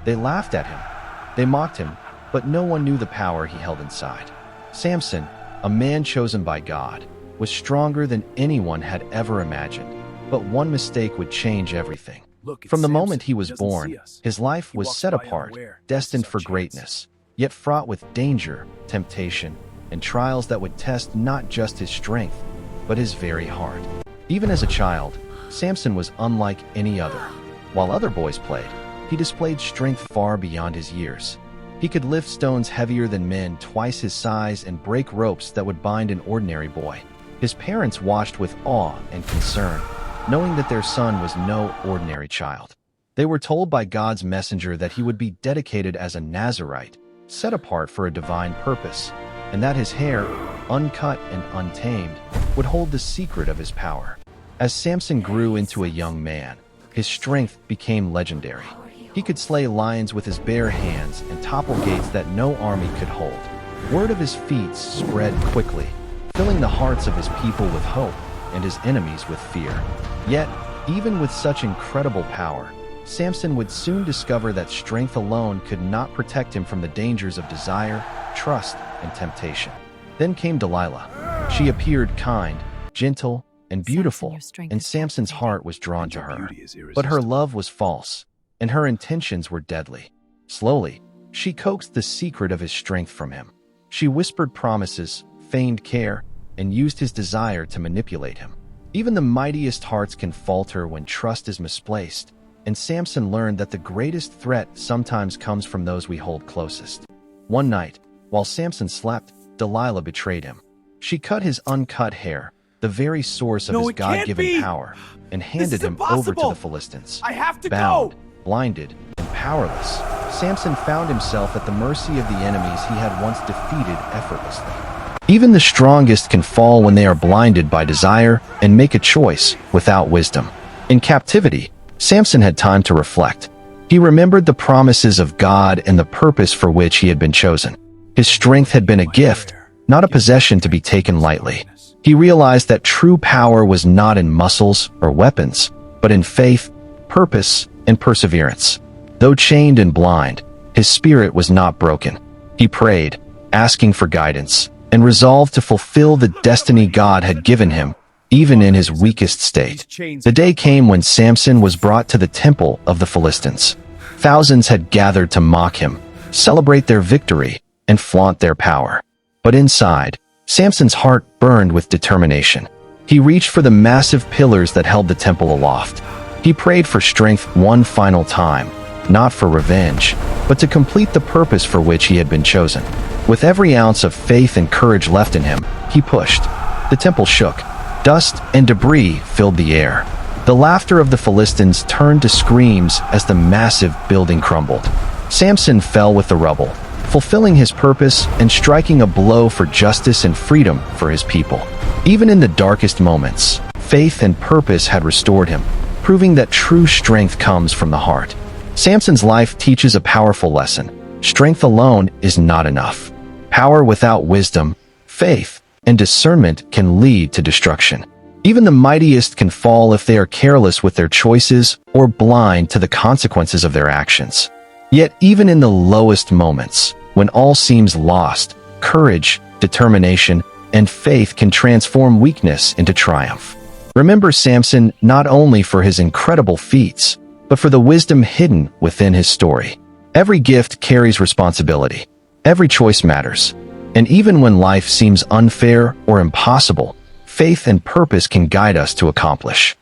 They laughed at him. They mocked him, but no one knew the power he held inside. Samson, a man chosen by God, was stronger than anyone had ever imagined. But one mistake would change everything. From the moment he was born, his life was set apart, destined for greatness, yet fraught with danger, temptation, and trials that would test not just his strength, but his very heart. Even as a child, Samson was unlike any other. While other boys played, he displayed strength far beyond his years. He could lift stones heavier than men twice his size and break ropes that would bind an ordinary boy. His parents watched with awe and concern, knowing that their son was no ordinary child. They were told by God's messenger that he would be dedicated as a Nazirite, set apart for a divine purpose, and that his hair, uncut and untamed, would hold the secret of his power. As Samson grew into a young man, his strength became legendary. He could slay lions with his bare hands and topple gates that no army could hold. Word of his feats spread quickly, filling the hearts of his people with hope and his enemies with fear. Yet, even with such incredible power, Samson would soon discover that strength alone could not protect him from the dangers of desire, trust, and temptation. Then came Delilah. She appeared kind, gentle, and beautiful, and Samson's heart was drawn to her. But her love was false, and her intentions were deadly. Slowly, she coaxed the secret of his strength from him. She whispered promises, feigned care, and used his desire to manipulate him. Even the mightiest hearts can falter when trust is misplaced, and Samson learned that the greatest threat sometimes comes from those we hold closest. One night, while Samson slept, Delilah betrayed him. She cut his uncut hair, the very source of his God-given power, and handed him over to the Philistines. I have to Bound, go! blinded, and powerless, Samson found himself at the mercy of the enemies he had once defeated effortlessly. Even the strongest can fall when they are blinded by desire and make a choice without wisdom. In captivity, Samson had time to reflect. He remembered the promises of God and the purpose for which he had been chosen. His strength had been a gift, not a possession to be taken lightly. He realized that true power was not in muscles or weapons, but in faith, purpose, and perseverance. Though chained and blind, his spirit was not broken. He prayed, asking for guidance, and resolved to fulfill the destiny God had given him, even in his weakest state. The day came when Samson was brought to the temple of the Philistines. Thousands had gathered to mock him, celebrate their victory, and flaunt their power. But inside, Samson's heart burned with determination. He reached for the massive pillars that held the temple aloft. He prayed for strength one final time, not for revenge, but to complete the purpose for which he had been chosen. With every ounce of faith and courage left in him, he pushed. The temple shook. Dust and debris filled the air. The laughter of the Philistines turned to screams as the massive building crumbled. Samson fell with the rubble, fulfilling his purpose and striking a blow for justice and freedom for his people. Even in the darkest moments, faith and purpose had restored him, proving that true strength comes from the heart. Samson's life teaches a powerful lesson. Strength alone is not enough. Power without wisdom, faith, and discernment can lead to destruction. Even the mightiest can fall if they are careless with their choices or blind to the consequences of their actions. Yet even in the lowest moments, when all seems lost, courage, determination, and faith can transform weakness into triumph. Remember Samson not only for his incredible feats, but for the wisdom hidden within his story. Every gift carries responsibility. Every choice matters. And even when life seems unfair or impossible, faith and purpose can guide us to accomplish.